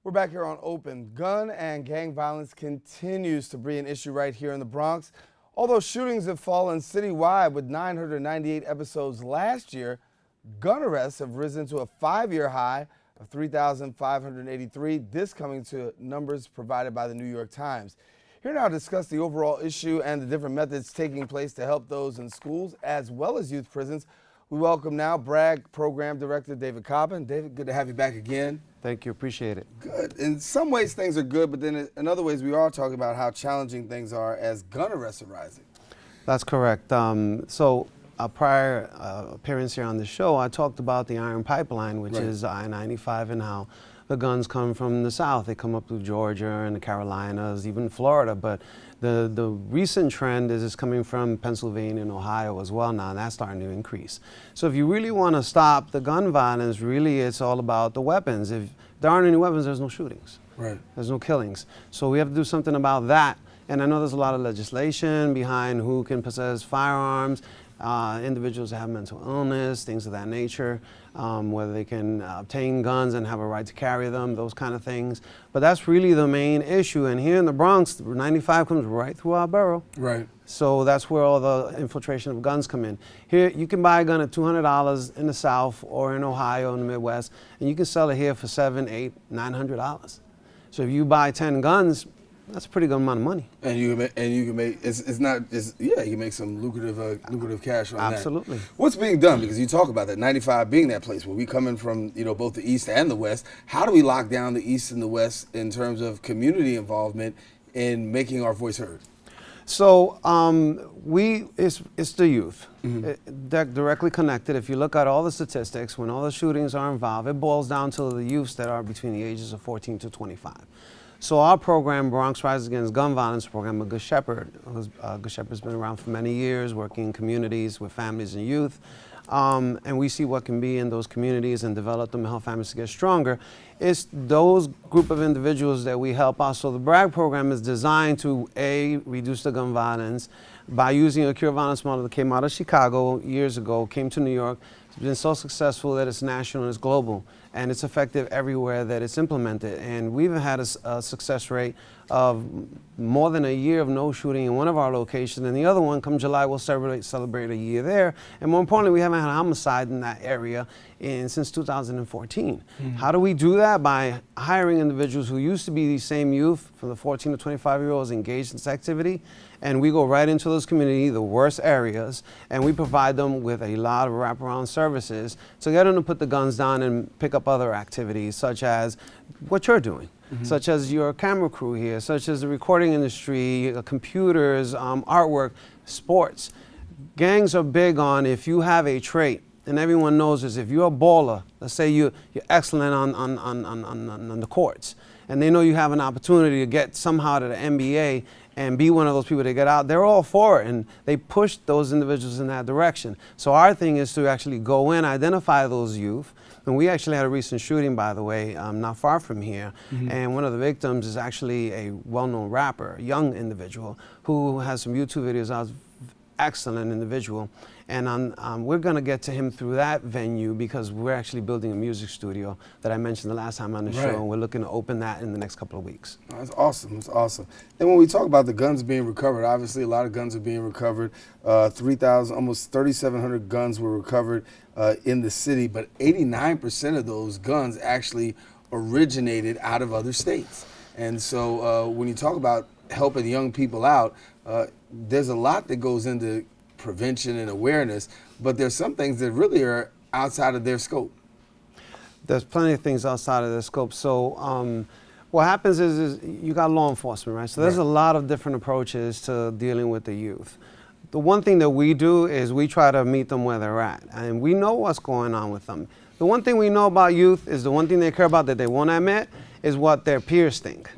We're back here on Open. Gun and gang violence continues to be an issue right here in the Bronx. Although shootings have fallen citywide with 998 episodes last year, gun arrests have risen to a 5-year high of 3,583, this coming to numbers provided by the New York Times. Here now to discuss the overall issue and the different methods taking place to help those in schools as well as youth prisons. We welcome now B.R.A.G Program Director David Coppin. David, good to have you back again. Thank you, appreciate it. Good. In some ways things are good, but then in other ways we are talking about how challenging things are as gun arrests are rising. That's correct. So a prior appearance here on the show, I talked about the Iron Pipeline, which is I-95, and how the guns come from the South. They come up through Georgia and the Carolinas, even Florida, but the recent trend is it's coming from Pennsylvania and Ohio as well now, and that's starting to increase. So if you really want to stop the gun violence, really it's all about the weapons. If there aren't any weapons, there's no shootings. Right. There's no killings. So we have to do something about that. And I know there's a lot of legislation behind who can possess firearms, individuals that have mental illness, things of that nature, whether they can obtain guns and have a right to carry them, those kind of things. But that's really the main issue. And here in the Bronx, 95 comes right through our borough. Right. So that's where all the infiltration of guns come in. Here, you can buy a gun at $200 in the South or in Ohio in the Midwest, and you can sell it here for $700, $800, $900. So if you buy 10 guns, that's a pretty good amount of money. And you can make it's not just you can make some lucrative cash on that. Absolutely. What's being done, because you talk about that 95 being that place where we coming from, both the East and the West. How do we lock down the East and the West in terms of community involvement in making our voice heard? So it's the youth. They're directly connected. If you look at all the statistics, when all the shootings are involved, it boils down to the youths that are between the ages of 14 to 25. So our program, Bronx Rise Against Gun Violence program, Good Shepherd, Good Shepherd's been around for many years, working in communities with families and youth. And we see what can be in those communities and develop them and help families to get stronger. It's those group of individuals that we help out. So the B.R.A.G program is designed to, A, reduce the gun violence by using a cure violence model that came out of Chicago years ago, came to New York. It's been so successful that it's national and it's global, and it's effective everywhere that it's implemented. And we've had a success rate of more than a year of no shooting in one of our locations, and the other one, come July, we'll celebrate a year there. And more importantly, we haven't had a homicide in that area since 2014. How do we do that? By hiring individuals who used to be these same youth, from the 14 to 25-year-olds engaged in this activity, and we go right into those communities, the worst areas, and we provide them with a lot of wraparound services to get them to put the guns down and pick up other activities, such as what you're doing, such as your camera crew here, such as the recording industry, computers, artwork, sports. Gangs are big on, if you have a trait, and everyone knows this, if you're a baller, let's say you're excellent on the courts, and they know you have an opportunity to get somehow to the NBA and be one of those people that get out, they're all for it, and they push those individuals in that direction. So our thing is to actually go in, identify those youth, and we actually had a recent shooting, by the way, not far from here, and one of the victims is actually a well-known rapper, a young individual, who has some YouTube videos out, excellent individual. And we're going to get to him through that venue because we're actually building a music studio that I mentioned the last time on the show, and we're looking to open that in the next couple of weeks. Oh, that's awesome. That's awesome. Then when we talk about the guns being recovered, obviously a lot of guns are being recovered. 3,000, almost 3,700 guns were recovered in the city, but 89% of those guns actually originated out of other states. And so when you talk about helping young people out, there's a lot that goes into prevention and awareness, but there's some things that really are outside of their scope. There's plenty of things outside of their scope. So what happens is you got law enforcement, right? So there's a lot of different approaches to dealing with the youth. The one thing that we do is we try to meet them where they're at, and we know what's going on with them. The one thing we know about youth is the one thing they care about that they won't admit is what their peers think.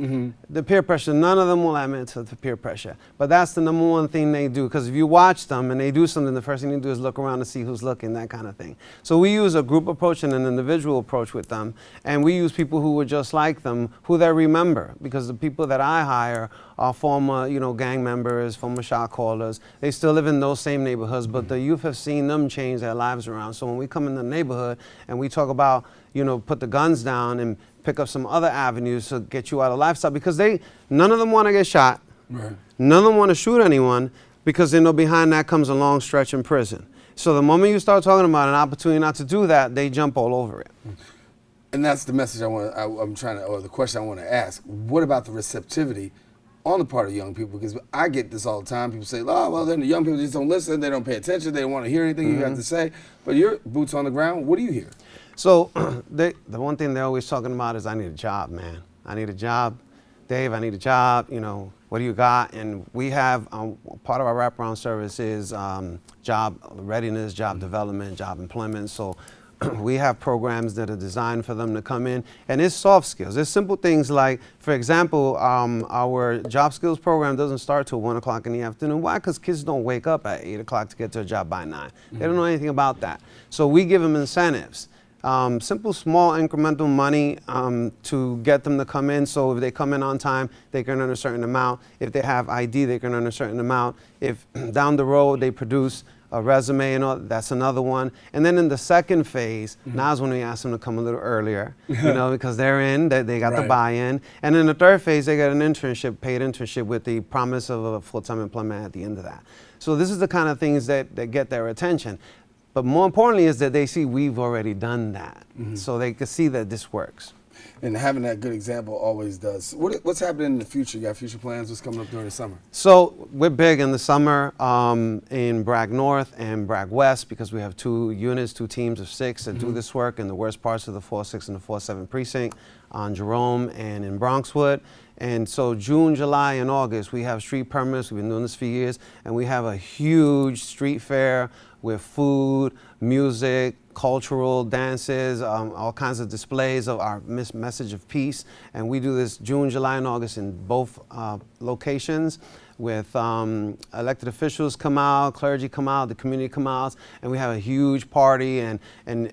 The peer pressure, none of them will admit to the peer pressure. But that's the number one thing they do, because if you watch them and they do something, the first thing they do is look around to see who's looking, that kind of thing. So we use a group approach and an individual approach with them, and we use people who were just like them, who they remember, because the people that I hire are former, gang members, former shot callers. They still live in those same neighborhoods, but the youth have seen them change their lives around. So when we come in the neighborhood and we talk about, put the guns down and pick up some other avenues to get you out of lifestyle, because none of them want to get shot. Right. None of them want to shoot anyone, because they know behind that comes a long stretch in prison. So the moment you start talking about an opportunity not to do that, they jump all over it. And that's the message or the question I want to ask. What about the receptivity on the part of young people? Because I get this all the time. People say, oh, well, then the young people just don't listen. They don't pay attention. They don't want to hear anything you have to say. But you're boots on the ground. What do you hear? So the one thing they're always talking about is, I need a job, man. I need a job. Dave, I need a job. You know, what do you got? And we have, part of our wraparound service is job readiness, job development, job employment. So we have programs that are designed for them to come in, and it's soft skills. It's simple things like, for example, our job skills program doesn't start till 1 o'clock in the afternoon. Why? Because kids don't wake up at 8 o'clock to get to a job by 9. They don't know anything about that. So we give them incentives. Simple, small, incremental money to get them to come in. So if they come in on time, they can earn a certain amount. If they have ID, they can earn a certain amount. If down the road they produce a resume and all, that's another one. And then in the second phase, now is when we ask them to come a little earlier, you know, because they're in, they got the buy-in. And in the third phase, they get an internship, paid internship, with the promise of a full-time employment at the end of that. So this is the kind of things that get their attention. But more importantly is that they see we've already done that. So they can see that this works. And having that good example always does. What's happening in the future? You got future plans? What's coming up during the summer? So we're big in the summer in B.R.A.G North and B.R.A.G West, because we have 2 units, 2 teams of 6 that do this work in the worst parts of the 4-6 and the 4-7 precinct, on Jerome and in Bronxwood. And so June, July, and August, we have street permits. We've been doing this for years, and we have a huge street fair with food, music, cultural dances, all kinds of displays of our message of peace. And we do this June, July, and August in both locations, with elected officials come out, clergy come out, the community come out, and we have a huge party. And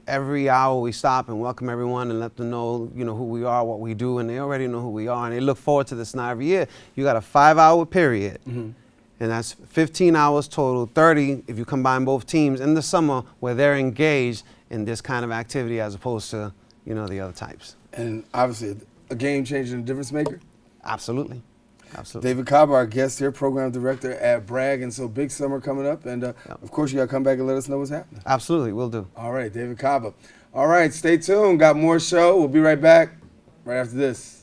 every hour we stop and welcome everyone and let them know, you know, who we are, what we do, and they already know who we are, and they look forward to this now every year. You got a 5-hour period. And that's 15 hours total, 30 if you combine both teams in the summer, where they're engaged in this kind of activity as opposed to, you know, the other types. And obviously a game changer and a difference maker? Absolutely. Absolutely. David Caba, our guest here, Program Director at B.R.A.G. And so big summer coming up. And of course, you got to come back and let us know what's happening. Absolutely, we'll do. All right, David Caba. All right, stay tuned. Got more show. We'll be right back right after this.